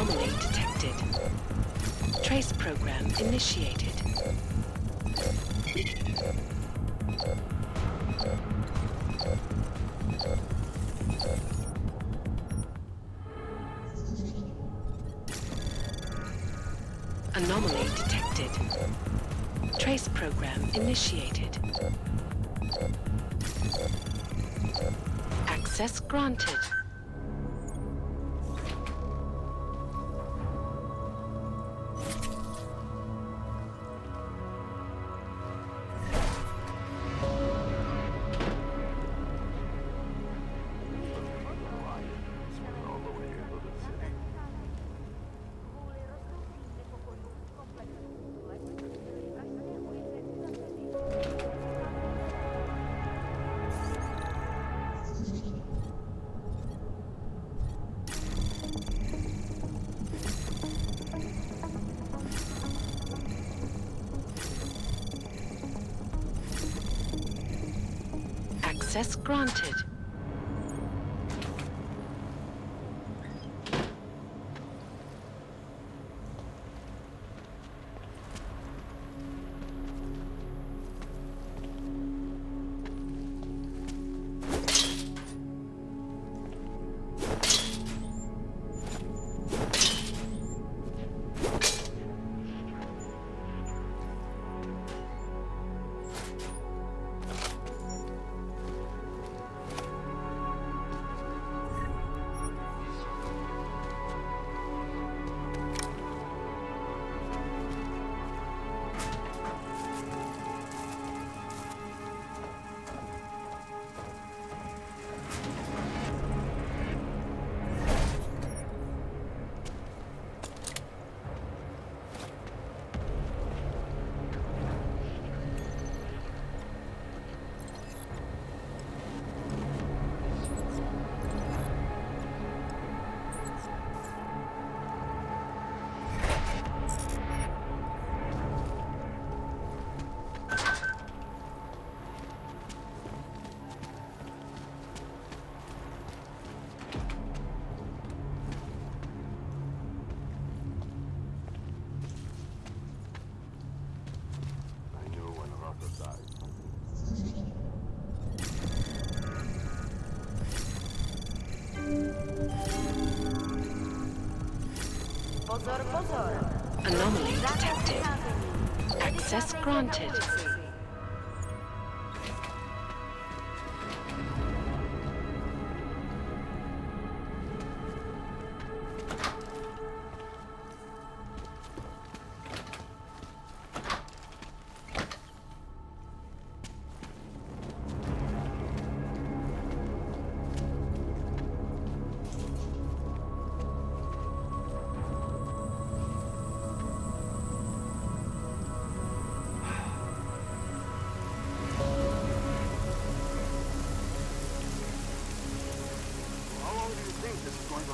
Anomaly detected. Trace program initiated. Anomaly detected. Trace program initiated. Access granted. Access granted. Anomaly detected. Access granted.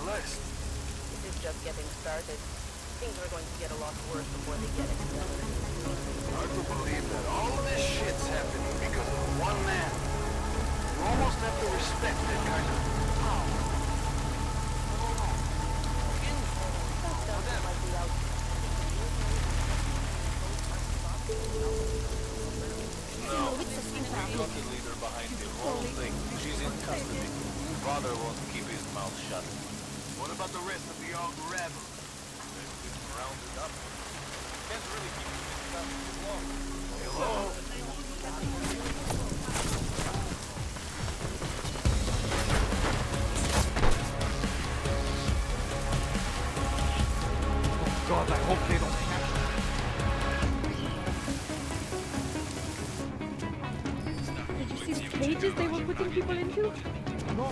This is just getting started. Things are going to get a lot worse before they get any better. Hard to believe that all this shit's happening because of one man. You almost have to respect that kind of power. No, we got the leader behind the whole thing. She's in custody. Father won't keep his mouth shut. What about the rest of the old rabble? They've been rounded up. Can't really keep them in custody too long. Hello? God, I hope they don't catch me. Did you see the cages they were putting people into? No.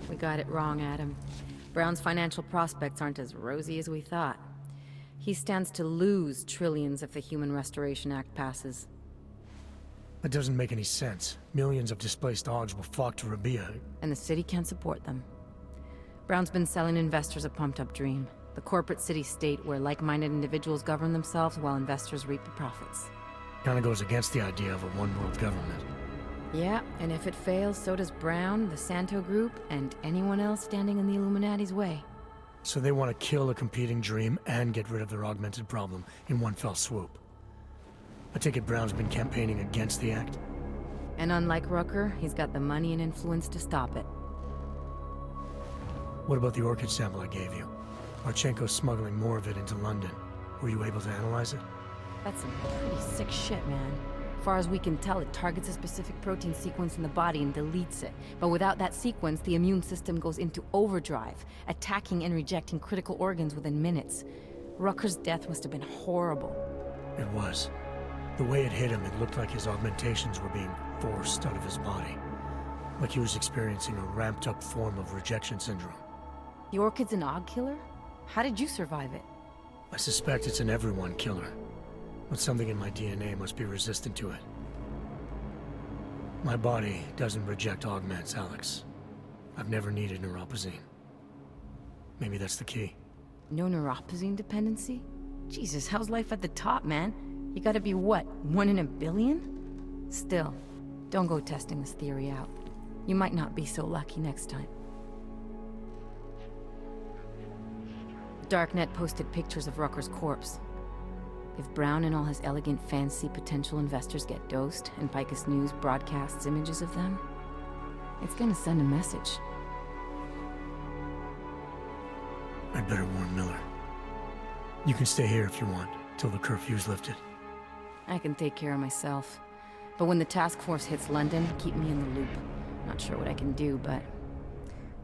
We got it wrong, Adam. Brown's financial prospects aren't as rosy as we thought. He stands to lose trillions if the Human Restoration Act passes. That doesn't make any sense. Millions of displaced Augs will flock to Rabia. And the city can't support them. Brown's been selling investors a pumped-up dream. The corporate city-state where like-minded individuals govern themselves while investors reap the profits. Kinda goes against the idea of a one-world government. Yeah, and if it fails, so does Brown, the Santo Group, and anyone else standing in the Illuminati's way. So they want to kill a competing dream and get rid of their augmented problem in one fell swoop. I take it Brown's been campaigning against the act? And unlike Rucker, he's got the money and influence to stop it. What about the orchid sample I gave you? Marchenko's smuggling more of it into London. Were you able to analyze it? That's some pretty sick shit, man. Far as we can tell, it targets a specific protein sequence in the body and deletes it. But without that sequence, the immune system goes into overdrive, attacking and rejecting critical organs within minutes. Rucker's death must have been horrible. It was. The way it hit him, it looked like his augmentations were being forced out of his body. Like he was experiencing a ramped-up form of rejection syndrome. The orchid's an Aug killer? How did you survive it? I suspect it's an everyone killer. But something in my DNA must be resistant to it. My body doesn't reject augments, Alex. I've never needed neuropazine. Maybe that's the key. No neuropazine dependency? Jesus, how's life at the top, man? You gotta be what, 1 in a billion? Still, don't go testing this theory out. You might not be so lucky next time. Darknet posted pictures of Rucker's corpse. If Brown and all his elegant, fancy potential investors get dosed, and Picus News broadcasts images of them, it's gonna send a message. I'd better warn Miller. You can stay here if you want, till the curfew's lifted. I can take care of myself. But when the task force hits London, keep me in the loop. Not sure what I can do, but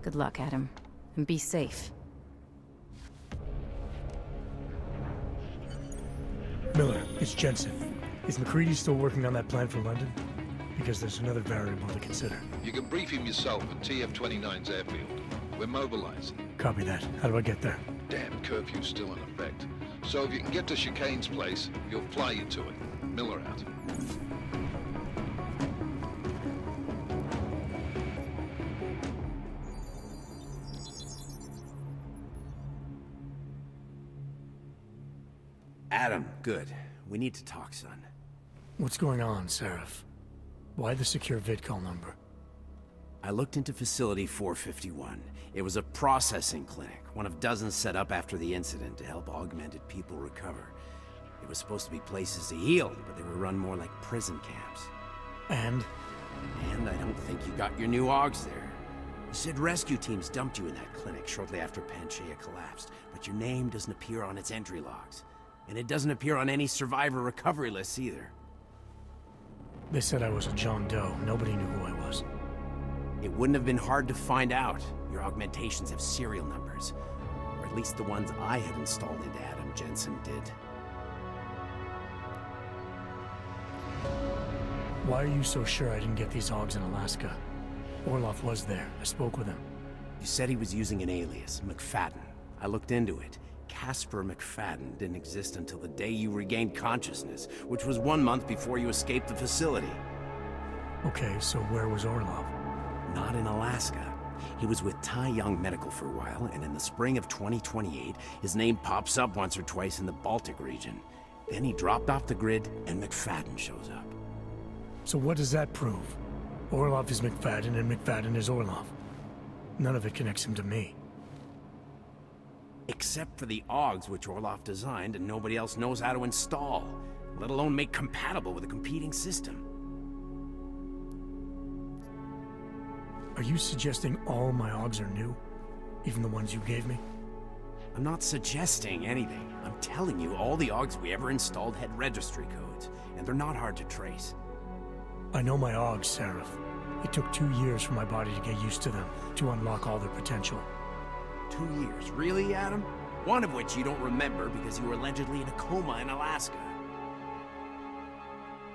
good luck, Adam. And be safe. Miller, it's Jensen. Is McCready still working on that plan for London? Because there's another variable to consider. You can brief him yourself at TF-29's airfield. We're mobilizing. Copy that. How do I get there? Damn curfew's still in effect. So if you can get to Chicane's place, he'll fly you to it. Miller out. Adam, good. We need to talk, son. What's going on, Seraph? Why the secure vidcall number? I looked into Facility 451. It was a processing clinic, one of dozens set up after the incident to help augmented people recover. It was supposed to be places to heal, but they were run more like prison camps. And I don't think you got your new Augs there. You said rescue teams dumped you in that clinic shortly after Panchaea collapsed, but your name doesn't appear on its entry logs. And it doesn't appear on any survivor recovery lists either. they said I was a John Doe. Nobody knew who I was. It wouldn't have been hard to find out. Your augmentations have serial numbers. Or at least the ones I had installed into Adam Jensen did. Why are you so sure I didn't get these hogs in Alaska? Orloff was there. I spoke with him. You said he was using an alias, McFadden. I looked into it. Casper McFadden didn't exist until the day you regained consciousness, which was 1 month before you escaped the facility. Okay, so where was Orlov? Not in Alaska. He was with Tai Young Medical for a while, and in the spring of 2028, his name pops up once or twice in the Baltic region. Then he dropped off the grid, and McFadden shows up. So what does that prove? Orlov is McFadden, and McFadden is Orlov. None of it connects him to me. Except for the AUGs which Orlov designed and nobody else knows how to install, let alone make compatible with a competing system. Are you suggesting all my AUGs are new? Even the ones you gave me? I'm not suggesting anything. I'm telling you all the AUGs we ever installed had registry codes, and they're not hard to trace. I know my AUGs, Seraph. It took 2 years for my body to get used to them, to unlock all their potential. 2 years? Really, Adam? One of which you don't remember because you were allegedly in a coma in Alaska.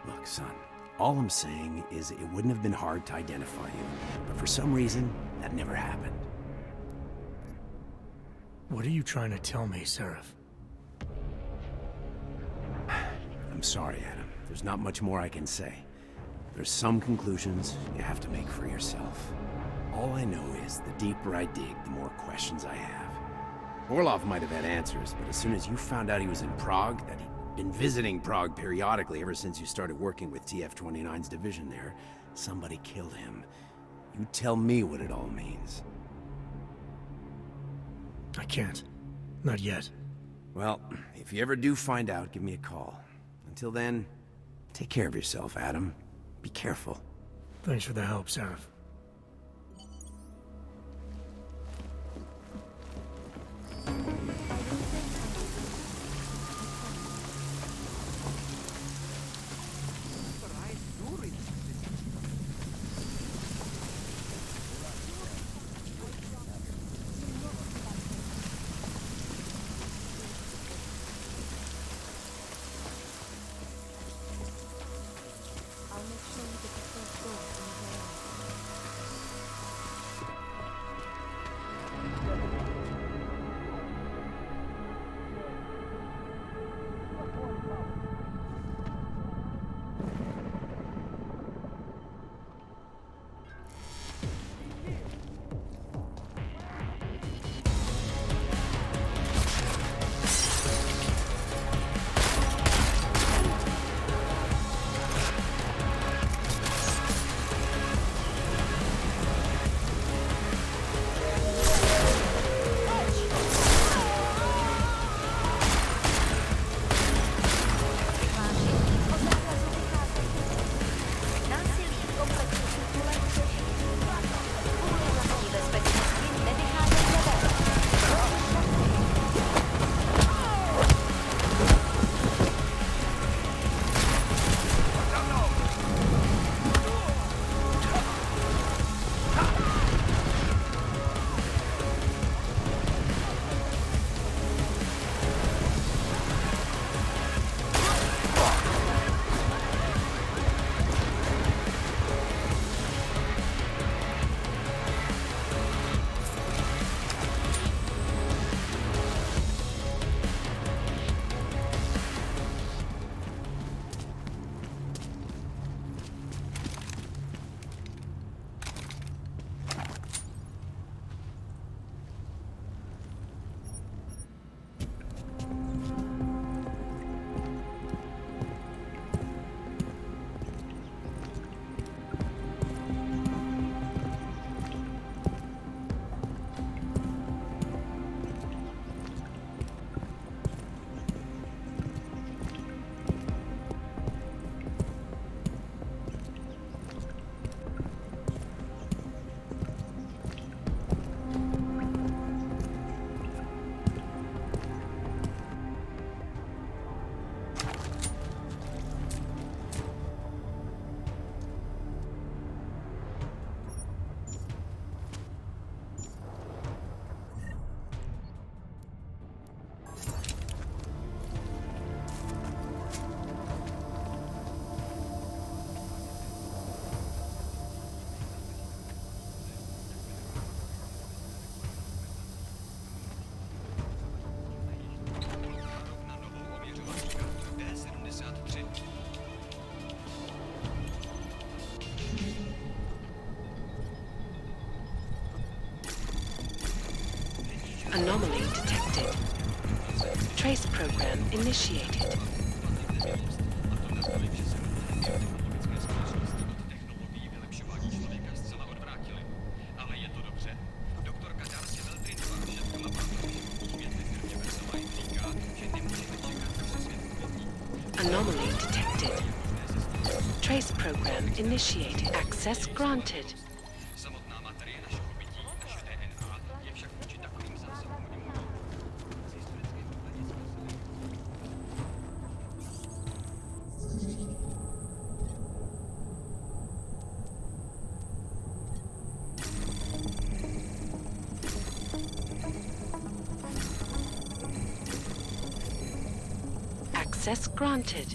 Look, son, all I'm saying is it wouldn't have been hard to identify you, but for some reason, that never happened. What are you trying to tell me, Seraph? I'm sorry, Adam. There's not much more I can say. There's some conclusions you have to make for yourself. All I know is the deeper I dig, the more questions I have. Orlov might have had answers, but as soon as you found out he was in Prague, that he'd been visiting Prague periodically ever since you started working with TF-29's division there, somebody killed him. You tell me what it all means. I can't. Not yet. Well, if you ever do find out, give me a call. Until then, take care of yourself, Adam. Be careful. Thanks for the help, Seraph. Anomaly detected. Trace program initiated. Anomaly detected. Trace program initiated. Access granted. Access granted.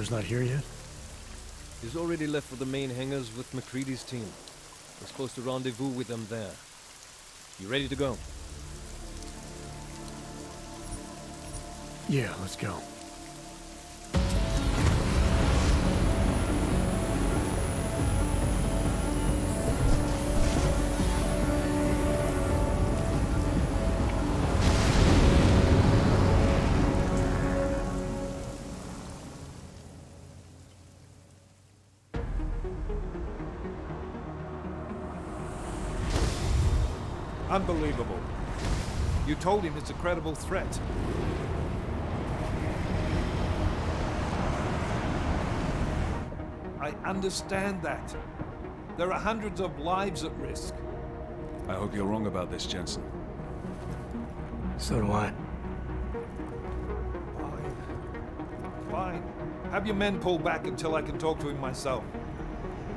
Father's not here yet? He's already left for the main hangars with McCready's team. We're supposed to rendezvous with them there. You ready to go? Yeah, let's go. Unbelievable. You told him it's a credible threat. I understand that. There are hundreds of lives at risk. I hope you're wrong about this, Jensen. So do I. Fine. Fine. Have your men pull back until I can talk to him myself.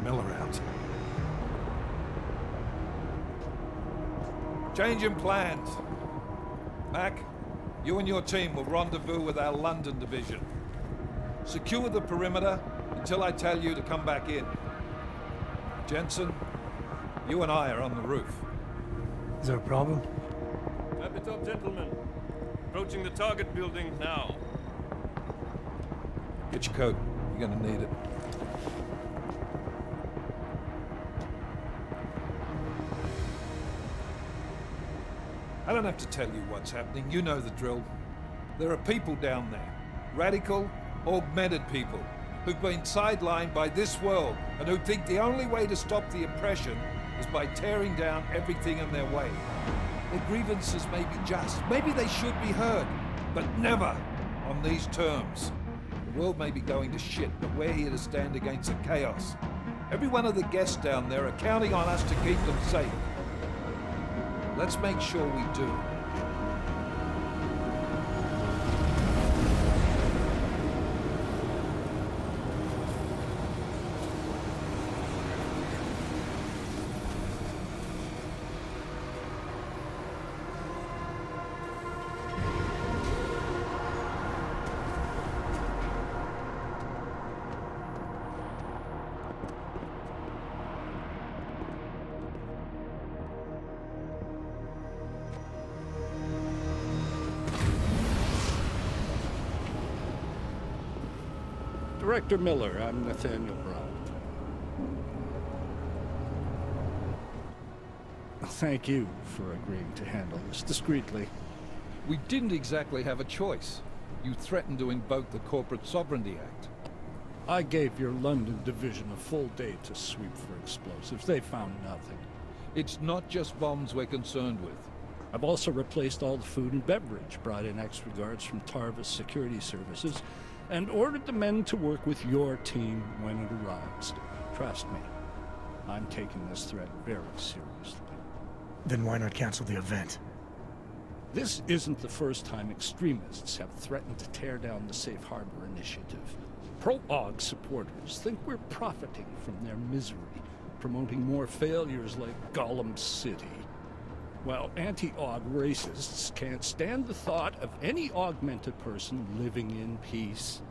Miller out. Changing plans. Mac, you and your team will rendezvous with our London division. Secure the perimeter until I tell you to come back in. Jensen, you and I are on the roof. Is there a problem? Wrap it up, gentlemen. Approaching the target building now. Get your coat. You're gonna need it. I don't have to tell you what's happening. You know the drill. There are people down there. Radical, augmented people who've been sidelined by this world and who think the only way to stop the oppression is by tearing down everything in their way. Their grievances may be just. Maybe they should be heard, but never on these terms. The world may be going to shit, but we're here to stand against the chaos. Every one of the guests down there are counting on us to keep them safe. Let's make sure we do. Director Miller, I'm Nathaniel Brown. Thank you for agreeing to handle this discreetly. We didn't exactly have a choice. You threatened to invoke the Corporate Sovereignty Act. I gave your London division a full day to sweep for explosives. They found nothing. It's not just bombs we're concerned with. I've also replaced all the food and beverage, brought in extra guards from Tarvis Security Services, and ordered the men to work with your team when it arrives. Trust me, I'm taking this threat very seriously. Then why not cancel the event? This isn't the first time extremists have threatened to tear down the Safe Harbor Initiative. Pro-AUG supporters think we're profiting from their misery, promoting more failures like Gollum City. While anti-AUG racists can't stand the thought of any augmented person living in peace.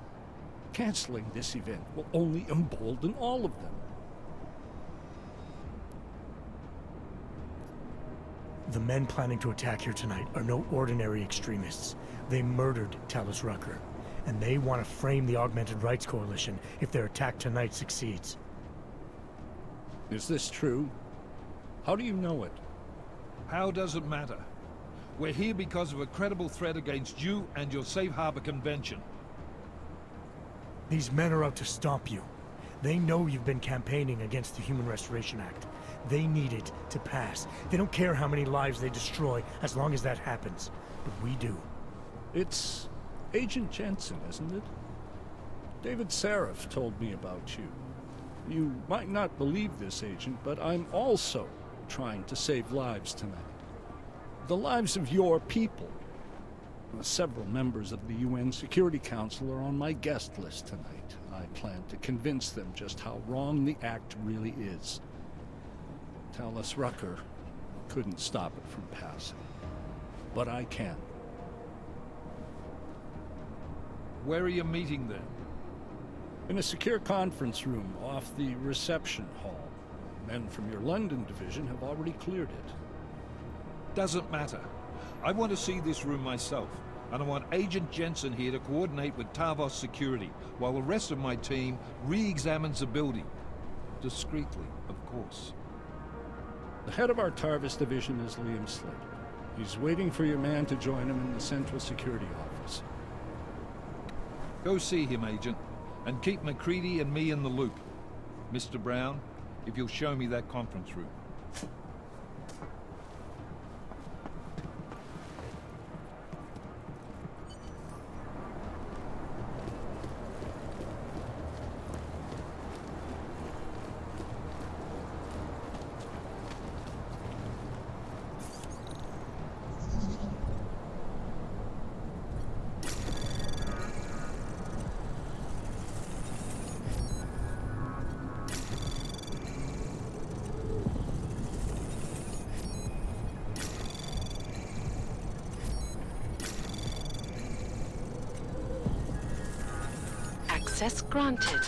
Canceling this event will only embolden all of them. The men planning to attack here tonight are no ordinary extremists. They murdered Talus Rucker, and they want to frame the Augmented Rights Coalition if their attack tonight succeeds. Is this true? How do you know it? How does it matter? We're here because of a credible threat against you and your Safe Harbor Convention. These men are out to stop you. They know you've been campaigning against the Human Restoration Act. They need it to pass. They don't care how many lives they destroy, as long as that happens. But we do. It's Agent Jensen, isn't it? David Seraph told me about you. You might not believe this, Agent, but I'm also trying to save lives tonight. The lives of your people. Several members of the UN Security Council are on my guest list tonight. I plan to convince them just how wrong the act really is. Talus Rucker couldn't stop it from passing. But I can. Where are you meeting them? In a secure conference room off the reception hall. Men from your London division have already cleared it. Doesn't matter. I want to see this room myself, and I want Agent Jensen here to coordinate with Tarvos security, while the rest of my team re-examines the building. Discreetly, of course. The head of our Tarvis division is Liam Slater. He's waiting for your man to join him in the Central Security Office. Go see him, Agent, and keep McCready and me in the loop. Mr. Brown, if you'll show me that conference room. Access granted.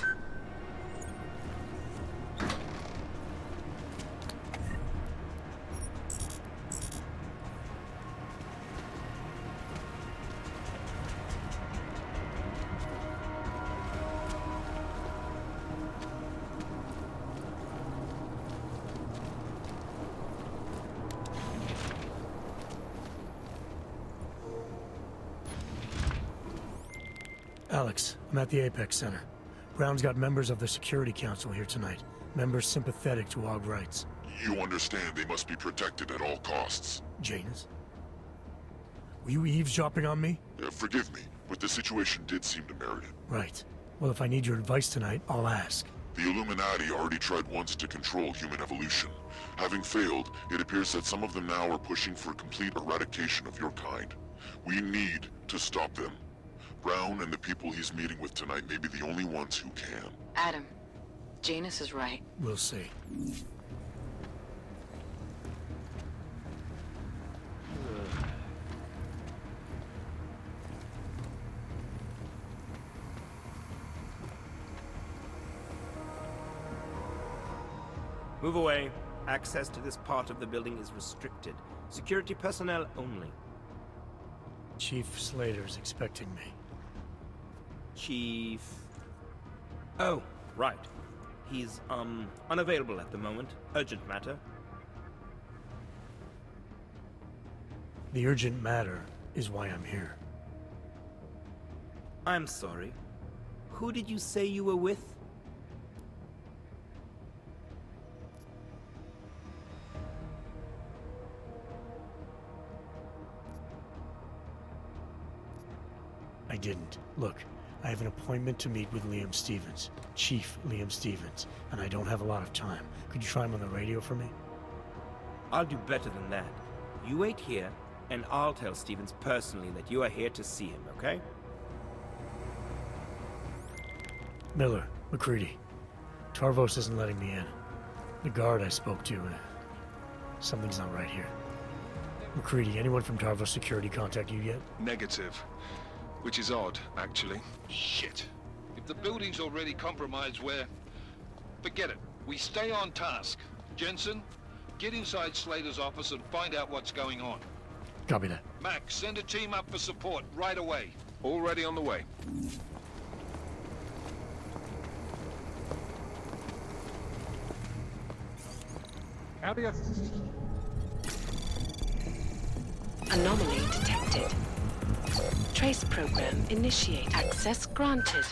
Alex, I'm at the Apex Center. Brown's got members of the Security Council here tonight. Members sympathetic to AUG rights. You understand they must be protected at all costs. Janus? Were you eavesdropping on me? Forgive me, but the situation did seem to merit it. Right. Well, if I need your advice tonight, I'll ask. The Illuminati already tried once to control human evolution. Having failed, it appears that some of them now are pushing for complete eradication of your kind. We need to stop them. Brown and the people he's meeting with tonight may be the only ones who can. Adam, Janus is right. We'll see. Move away. Access to this part of the building is restricted. Security personnel only. Chief Slater's expecting me. Chief... Oh, right. He's, unavailable at the moment. Urgent matter. The urgent matter is why I'm here. I'm sorry. Who did you say you were with? I didn't. Look, I have an appointment to meet with Liam Stevens, Chief Liam Stevens, and I don't have a lot of time. Could you try him on the radio for me? I'll do better than that. You wait here, and I'll tell Stevens personally that you are here to see him, okay? Miller, McCready. Tarvos isn't letting me in. The guard I spoke to, something's not right here. McCready, anyone from Tarvos Security contact you yet? Negative. Which is odd, actually. Shit. If the building's already compromised, forget it. We stay on task. Jensen, get inside Slater's office and find out what's going on. Copy that. Max, send a team up for support right away. Already on the way. Anomaly detected. Trace program initiate. Access granted.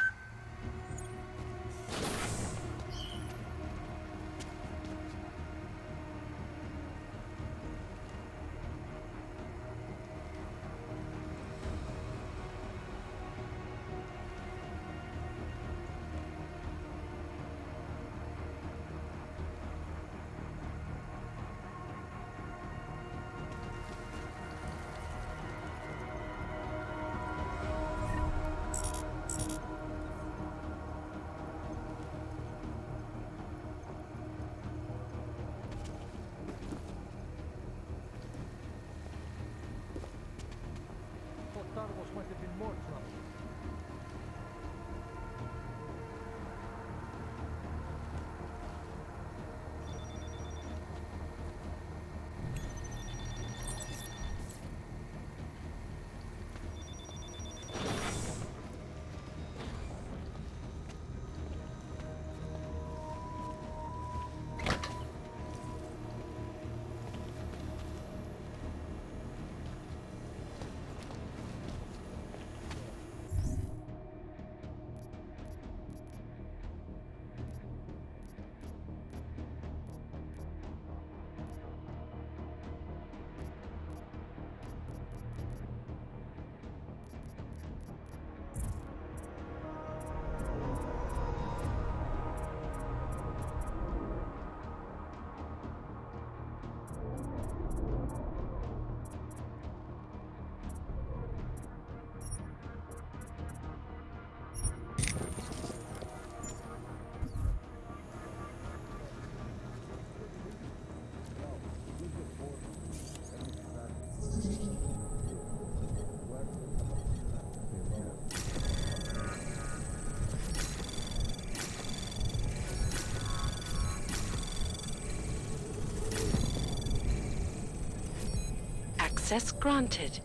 Access granted.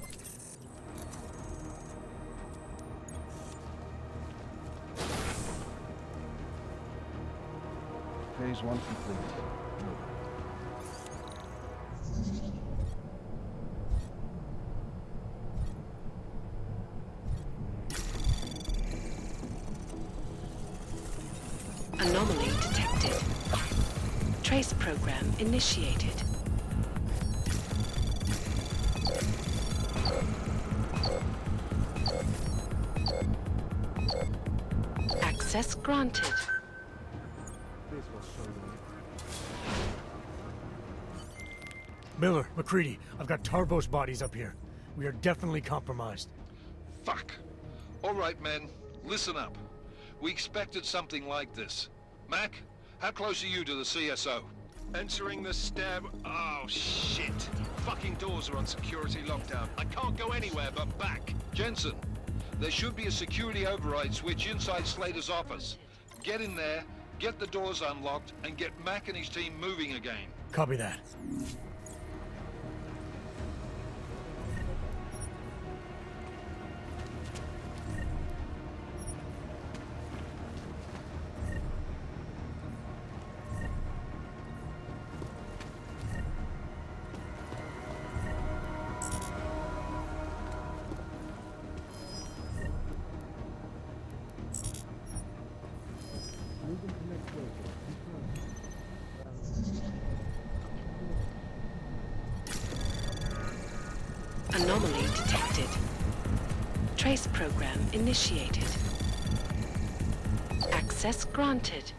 Phase 1 complete. Anomaly detected. Trace program initiated. Access granted. Miller, McCready, I've got Tarvos bodies up here. We are definitely compromised. Fuck. All right, men. Listen up. We expected something like this. Mac, how close are you to the CSO? Entering the stab... Oh, shit. Fucking doors are on security lockdown. I can't go anywhere but back. Jensen, there should be a security override switch inside Slater's office. Get in there, get the doors unlocked, and get Mac and his team moving again. Copy that. Anomaly detected. Trace program initiated. Access granted.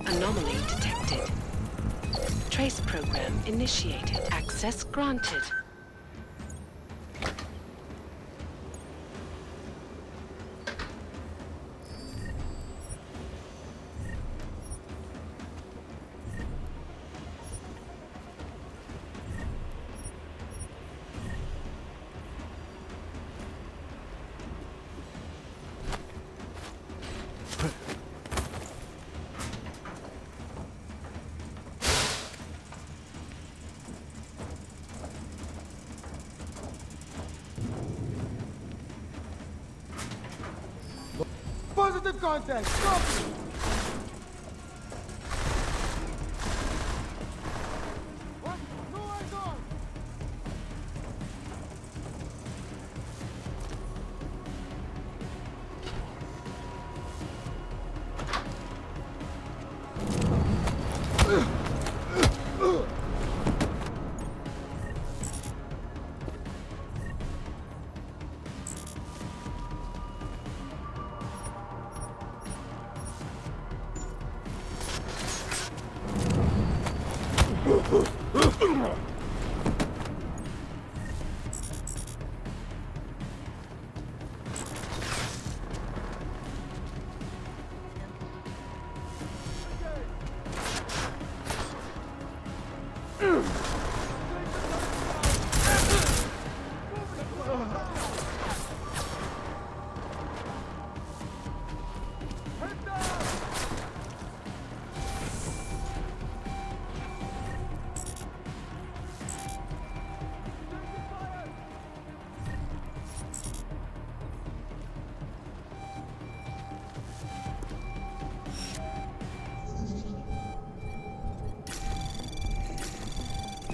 Anomaly detected. Trace program initiated. Access granted. Positive contact! Copy! What? No eyes on!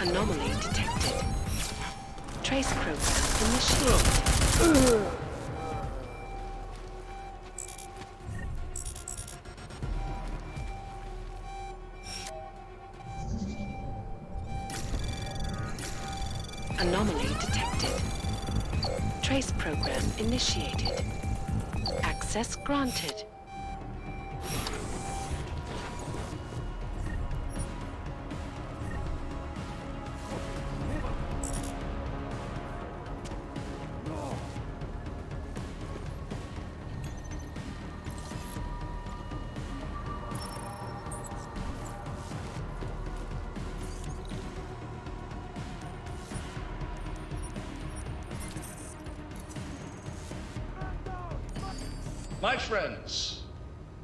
Anomaly detected. Trace program initiated. Anomaly detected. Trace program initiated. Access granted. My friends,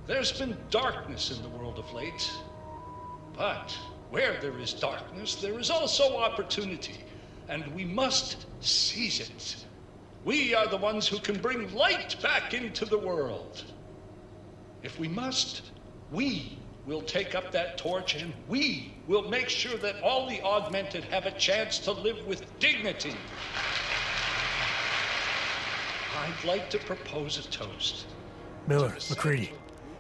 there's been darkness in the world of late. But where there is darkness, there is also opportunity, and we must seize it. We are the ones who can bring light back into the world. If we must, we will take up that torch, and we will make sure that all the augmented have a chance to live with dignity. I'd like to propose a toast. Miller, McCready.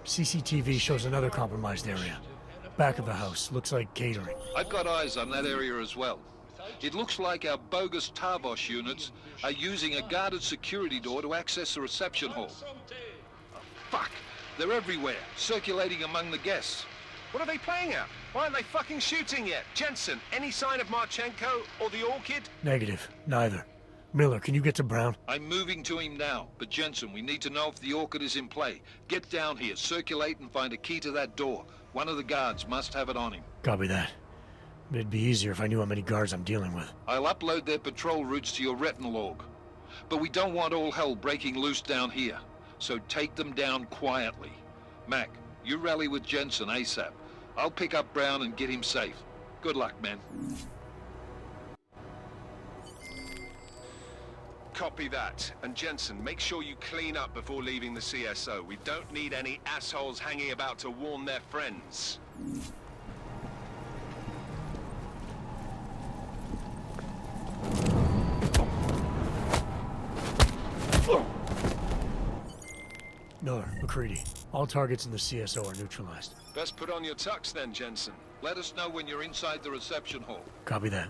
CCTV shows another compromised area. Back of the house. Looks like catering. I've got eyes on that area as well. It looks like our bogus Tarvos units are using a guarded security door to access the reception hall. Oh, fuck! They're everywhere, circulating among the guests. What are they playing at? Why aren't they fucking shooting yet? Jensen, any sign of Marchenko or the Orchid? Negative. Neither. Miller, can you get to Brown? I'm moving to him now, but Jensen, we need to know if the Orchid is in play. Get down here, circulate and find a key to that door. One of the guards must have it on him. Copy that. It'd be easier if I knew how many guards I'm dealing with. I'll upload their patrol routes to your retinal log. But we don't want all hell breaking loose down here, so take them down quietly. Mac, you rally with Jensen ASAP. I'll pick up Brown and get him safe. Good luck, man. Copy that. And Jensen, make sure you clean up before leaving the CSO. We don't need any assholes hanging about to warn their friends. Miller, McCready. All targets in the CSO are neutralized. Best put on your tux then, Jensen. Let us know when you're inside the reception hall. Copy that.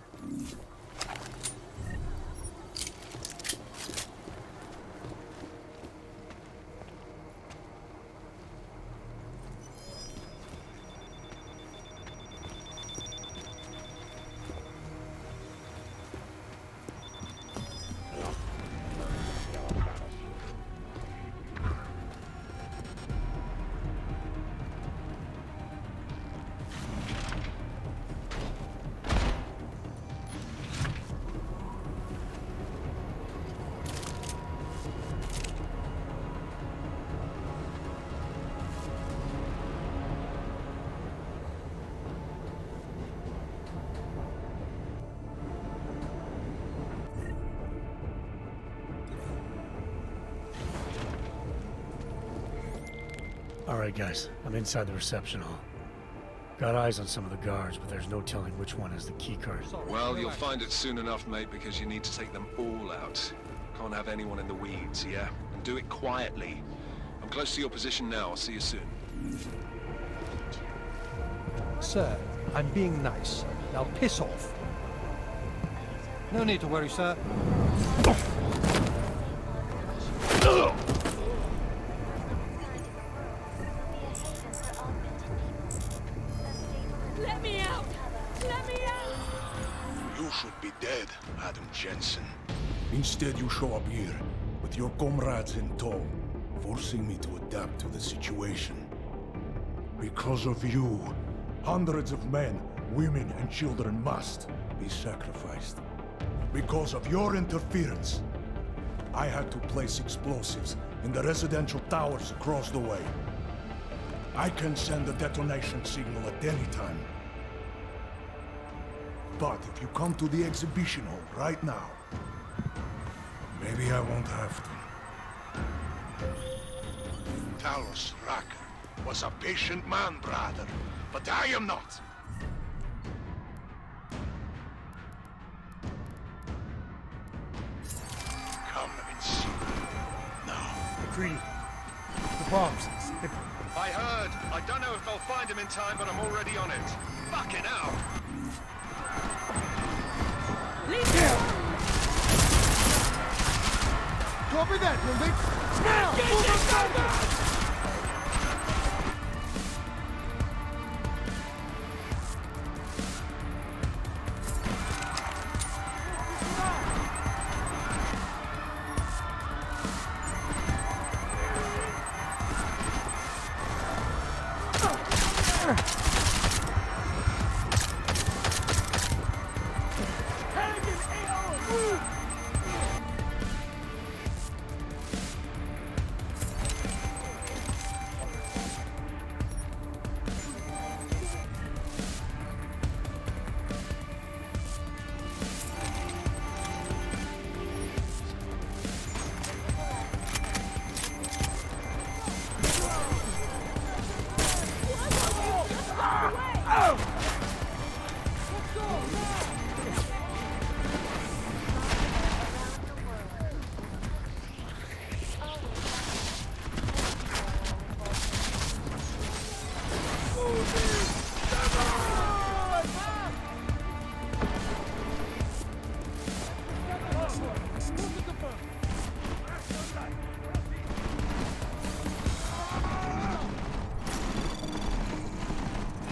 Alright guys, I'm inside the reception hall. Got eyes on some of the guards, but there's no telling which one has the keycard. Well, you'll find it soon enough, mate, because you need to take them all out. Can't have anyone in the weeds, yeah? And do it quietly. I'm close to your position now. I'll see you soon. Sir, I'm being nice. Now piss off. No need to worry, sir. Let me out! Let me out! You should be dead, Adam Jensen. Instead, you show up here, with your comrades in tow, forcing me to adapt to the situation. Because of you, hundreds of men, women, and children must be sacrificed. Because of your interference, I had to place explosives in the residential towers across the way. I can send a detonation signal at any time. But if you come to the exhibition hall right now, maybe I won't have to. Talos Raka was a patient man, brother, but I am not. McCready. The bombs. I heard. I don't know if they'll find him in time, but I'm already on it. Fucking hell! Leave him! Copy that, moving! Now! Move aside!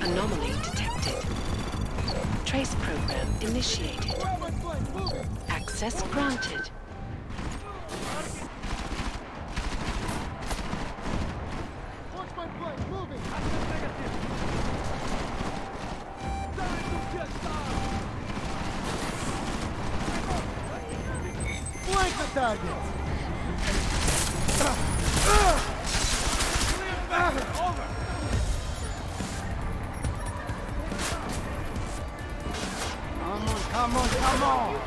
Anomaly detected. Trace program initiated. Access granted. Flank the target! Over! Come on, come on!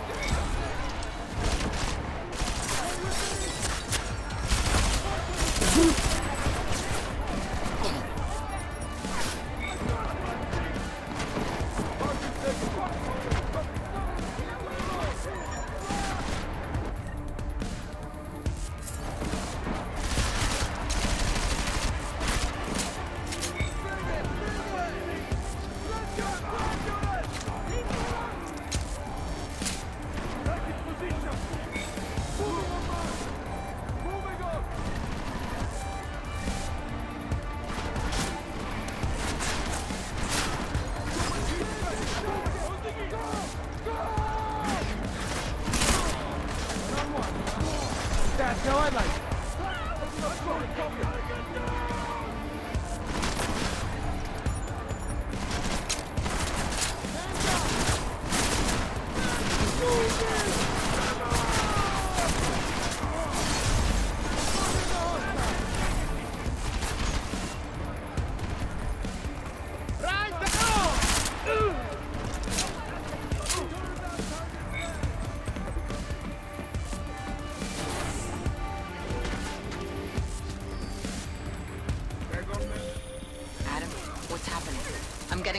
That's how I like it.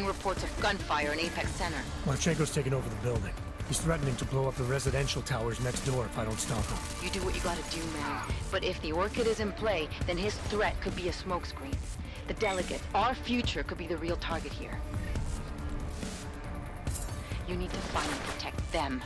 Reports of gunfire in Apex Center. Marchenko's taking over the building. He's threatening to blow up the residential towers next door if I don't stop him. You do what you gotta do, man. But if the Orchid is in play, then his threat could be a smokescreen. The delegates, our future, could be the real target here. You need to find and protect them.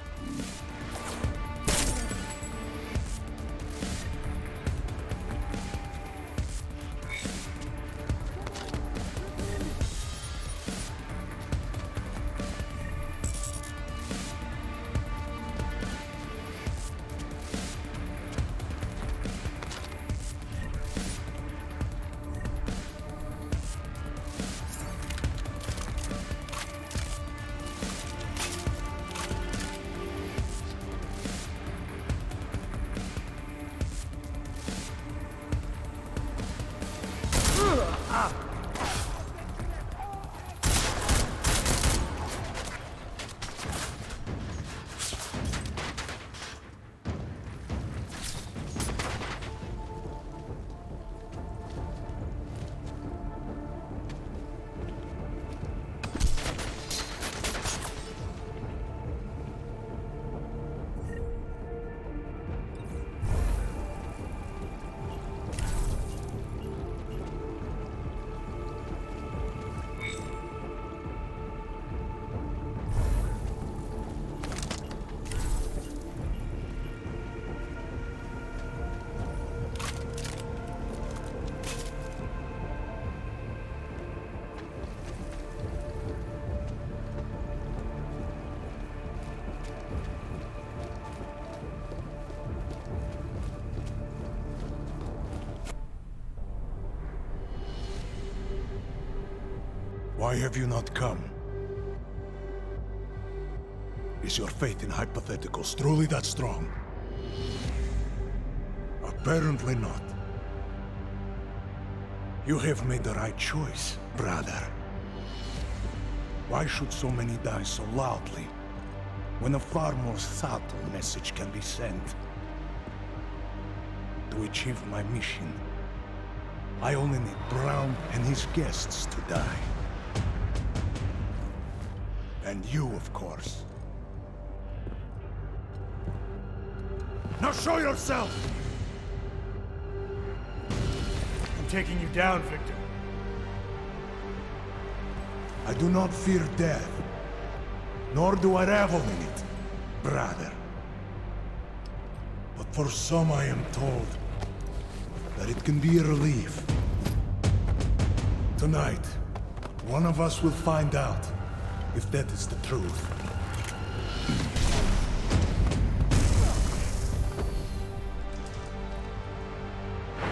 Why have you not come? Is your faith in hypotheticals truly that strong? Apparently not. You have made the right choice, brother. Why should so many die so loudly, when a far more subtle message can be sent? To achieve my mission, I only need Brown and his guests to die. And you, of course. Now show yourself! I'm taking you down, Victor. I do not fear death, nor do I revel in it, brother. But for some I am told that it can be a relief. Tonight, one of us will find out if that is the truth.